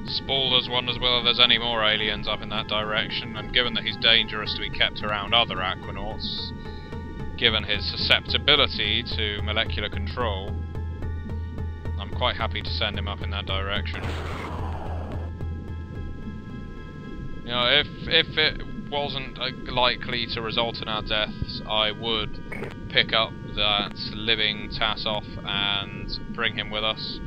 Spaulders wonders whether there's any more aliens up in that direction, and given that he's dangerous to be kept around other aquanauts, given his susceptibility to molecular control, I'm quite happy to send him up in that direction. You know, if it wasn't likely to result in our deaths, I would pick up that living Tassoff and bring him with us.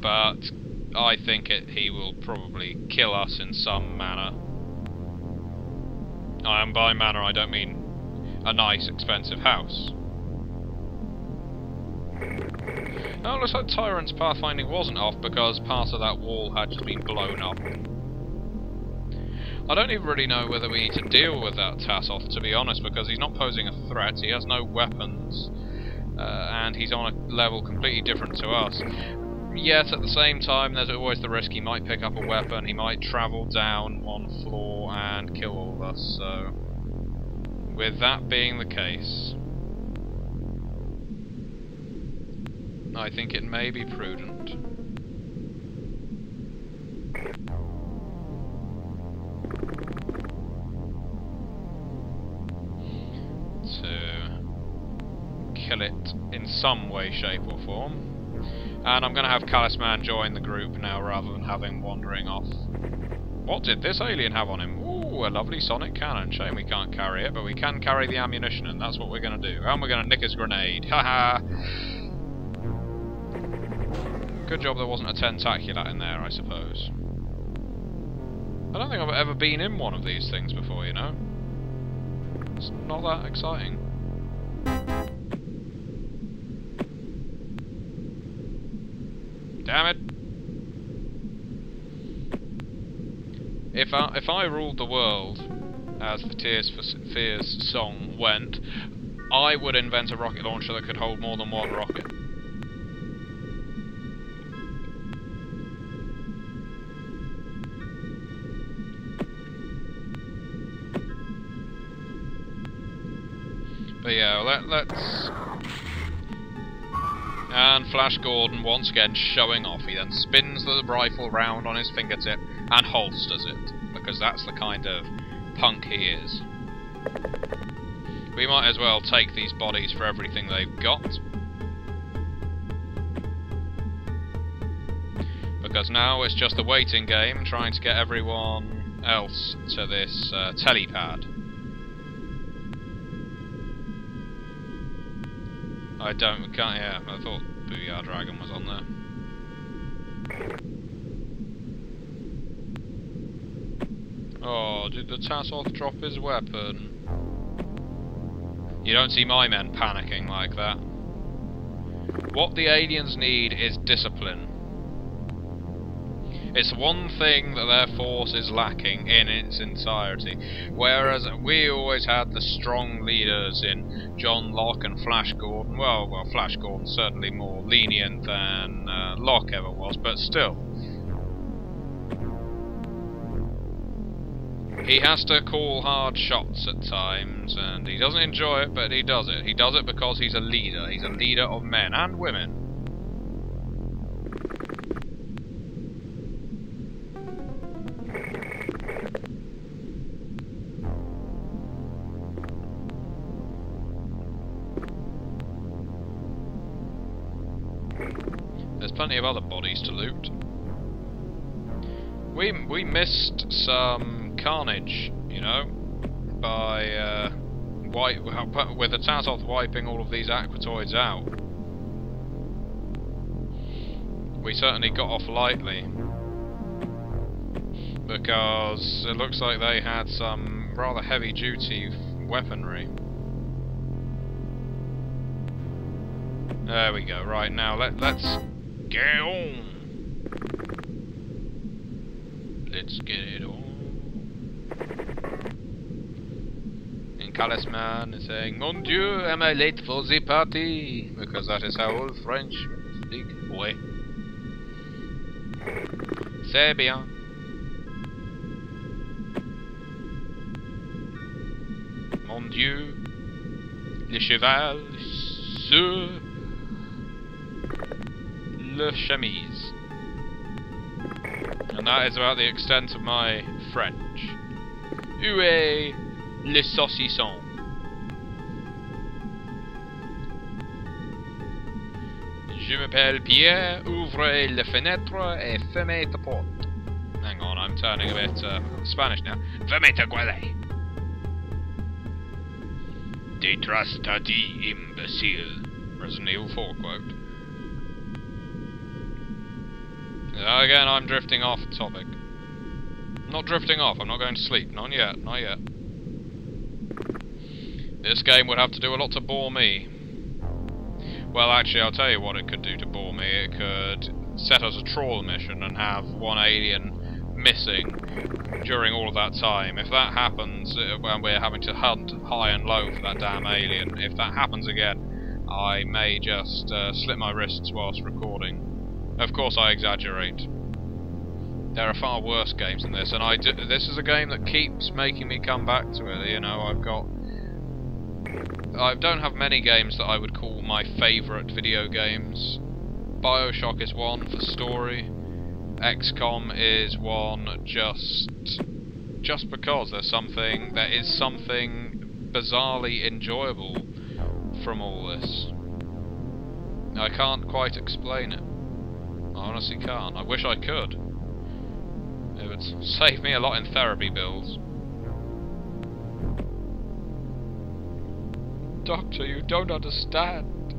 But I think he will probably kill us in some manner. And by manner I don't mean a nice, expensive house. Oh, looks like Tyrant's pathfinding wasn't off because part of that wall had just been blown up. I don't even really know whether we need to deal with that Tassoff, to be honest, because he's not posing a threat, he has no weapons, and he's on a level completely different to us. Yet, at the same time, there's always the risk he might pick up a weapon, he might travel down one floor and kill all of us, so... With that being the case, I think it may be prudent to kill it in some way, shape or form. And I'm going to have Callous Man join the group now rather than have him wandering off. What did this alien have on him? Ooh, a lovely sonic cannon. Shame we can't carry it, but we can carry the ammunition, and that's what we're going to do. And we're going to nick his grenade. Haha! Good job there wasn't a tentacular in there, I suppose. I don't think I've ever been in one of these things before, you know? It's not that exciting. Damn it! If I ruled the world, as the Tears for Fears song went, I would invent a rocket launcher that could hold more than one rocket. But yeah, let's... And Flash Gordon once again showing off. He then spins the rifle round on his fingertip and holsters it, because that's the kind of punk he is. We might as well take these bodies for everything they've got, because now it's just a waiting game, trying to get everyone else to this telepad. I thought Booyah Dragon was on there. Oh, did the Tassoff drop his weapon? You don't see my men panicking like that. What the aliens need is discipline. It's one thing that their force is lacking in its entirety, whereas we always had the strong leaders in John Locke and Flash Gordon. Well, Flash Gordon's certainly more lenient than Locke ever was, but still. He has to call hard shots at times, and he doesn't enjoy it, but he does it. He does it because he's a leader. He's a leader of men and women. There's plenty of other bodies to loot. We missed some carnage, you know, by with the Tassoff wiping all of these aquatoids out. We certainly got off lightly, because it looks like they had some rather heavy-duty weaponry. There we go. Right, now let's get on. Let's get it on. And Callous Man is saying, "Mon Dieu, am I late for the party?" Because that is how old French speak. Ouais. C'est bien. Mon Dieu, le cheval sur le le chemise. And that is about the extent of my French. Où est le saucisson? Je m'appelle Pierre, ouvrez la fenêtre et fermez la porte. Hang on, I'm turning a bit Spanish now. Fermez ta gueule. Détrastati, imbécile. Resident Evil 4 quote. Again, I'm drifting off topic. I'm not drifting off, I'm not going to sleep. Not yet, not yet. This game would have to do a lot to bore me. Well, actually, I'll tell you what it could do to bore me. It could set us a trawl mission and have one alien missing during all of that time. If that happens, when we're having to hunt high and low for that damn alien, if that happens again, I may just slit my wrists whilst recording. Of course, I exaggerate. There are far worse games than this, and this is a game that keeps making me come back to it. You know, I don't have many games that I would call my favourite video games. BioShock is one for story. XCOM is one just because there is something bizarrely enjoyable from all this. I can't quite explain it. I honestly can't. I wish I could. It would save me a lot in therapy bills. Doctor, you don't understand.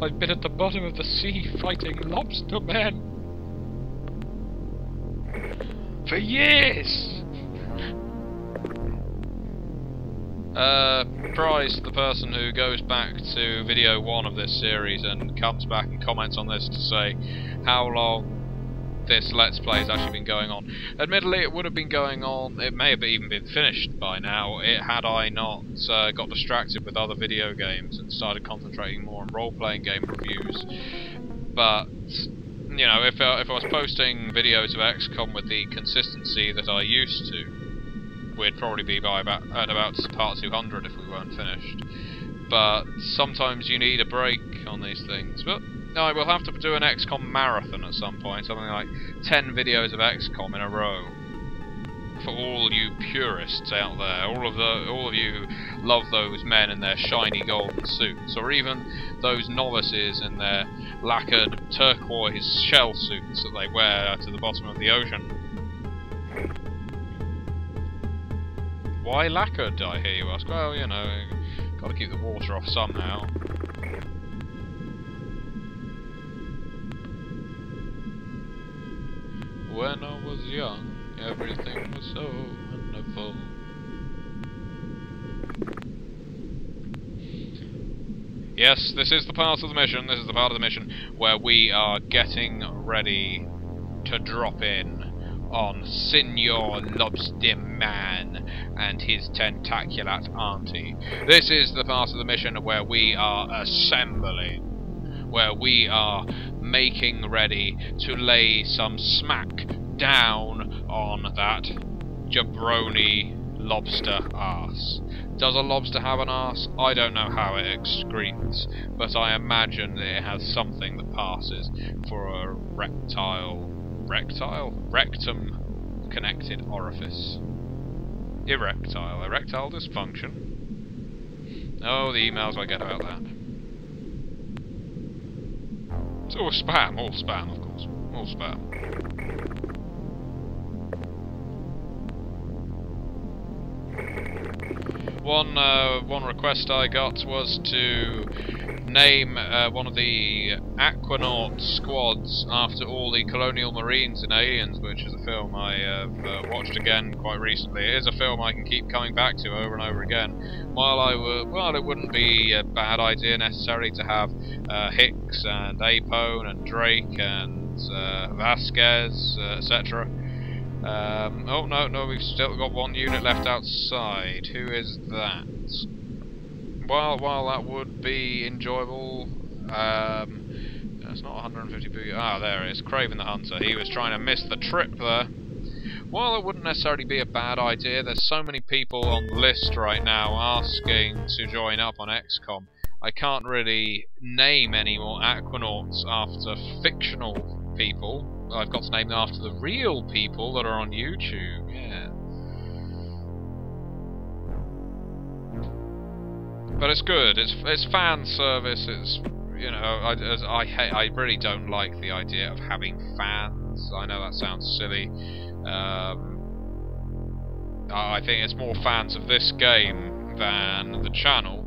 I've been at the bottom of the sea fighting lobster men. For years! Prize to the person who goes back to video 1 of this series and comes back and comments on this to say how long this Let's Play has actually been going on. Admittedly, it would have been going on, it may have even been finished by now, had I not got distracted with other video games and started concentrating more on role-playing game reviews. But, you know, if I was posting videos of XCOM with the consistency that I used to, we'd probably be at about part 200 if we weren't finished. But sometimes you need a break on these things. But I will have to do an XCOM marathon at some point, something like 10 videos of XCOM in a row. For all you purists out there, all of you who love those men in their shiny golden suits, or even those novices in their lacquered turquoise shell suits that they wear to the bottom of the ocean. Why lacquered, I hear you ask? Well, you know, gotta keep the water off somehow. When I was young, everything was so wonderful. Yes, this is the part of the mission, this is the part of the mission where we are getting ready to drop in on Senor Lobster Man and his tentaculate auntie. This is the part of the mission where we are assembling, where we are making ready to lay some smack down on that jabroni lobster arse. Does a lobster have an arse? I don't know how it excretes, but I imagine that it has something that passes for a rectum connected orifice. Erectile dysfunction. Oh, the emails I get about that. It's all spam, of course. All spam. One request I got was to name one of the Aquanaut squads after all the Colonial Marines in Aliens, which is a film I have watched again quite recently. It is a film I can keep coming back to over and over again. While it wouldn't be a bad idea necessarily to have Hicks and Apone and Drake and Vasquez, etc. Oh no, we've still got one unit left outside. Who is that? While that would be enjoyable, it's not 150 booty. Ah, there it is, Craven the Hunter. He was trying to miss the trip there. While it wouldn't necessarily be a bad idea, there's so many people on the list right now asking to join up on XCOM. I can't really name any more Aquanauts after fictional people. I've got to name them after the real people that are on YouTube. Yeah. But it's good. It's fan service. It's, you know, I really don't like the idea of having fans. I know that sounds silly. I think it's more fans of this game than the channel.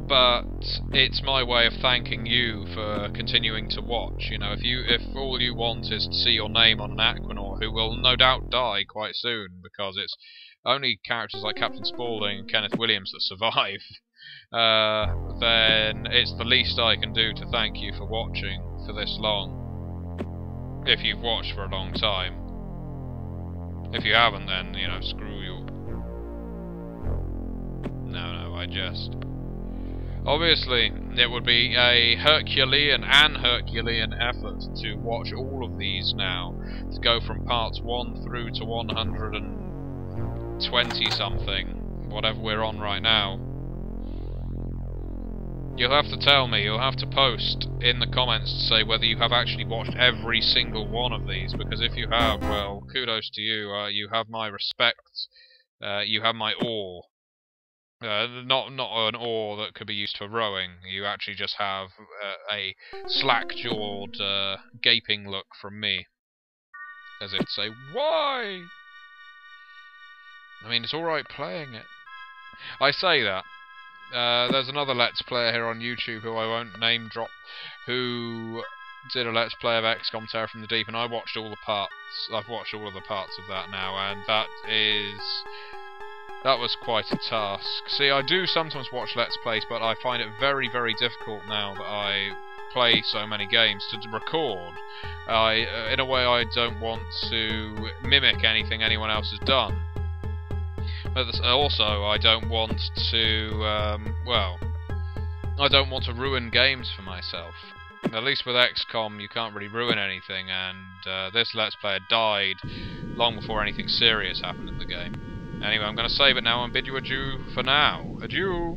But it's my way of thanking you for continuing to watch. You know, if all you want is to see your name on an Aquanaut who will no doubt die quite soon, because it's only characters like Captain Spaulding and Kenneth Williams that survive, then it's the least I can do to thank you for watching for this long. If you've watched for a long time. If you haven't, then, you know, screw you. No, I jest. Obviously, it would be a Herculean effort to watch all of these now. To go from parts 1 through to 120 something, whatever we're on right now. You'll have to tell me, you'll have to post in the comments to say whether you have actually watched every single one of these, because if you have, well, kudos to you. You have my respect. You have my awe. Not an oar that could be used for rowing. You actually just have a slack-jawed, gaping look from me, as if to say, "Why?" I mean, it's all right playing it. I say that. There's another Let's Player here on YouTube who I won't name drop, who did a Let's Play of XCOM Terror from the Deep, and I watched all the parts. I've watched all of the parts of that now, and that was quite a task. See, I do sometimes watch Let's Plays, but I find it very, very difficult now that I play so many games to record. In a way, I don't want to mimic anything anyone else has done. But also, I don't want to, I don't want to ruin games for myself. At least with XCOM, you can't really ruin anything, and this Let's Player died long before anything serious happened in the game. Anyway, I'm going to save it now and bid you adieu for now. Adieu!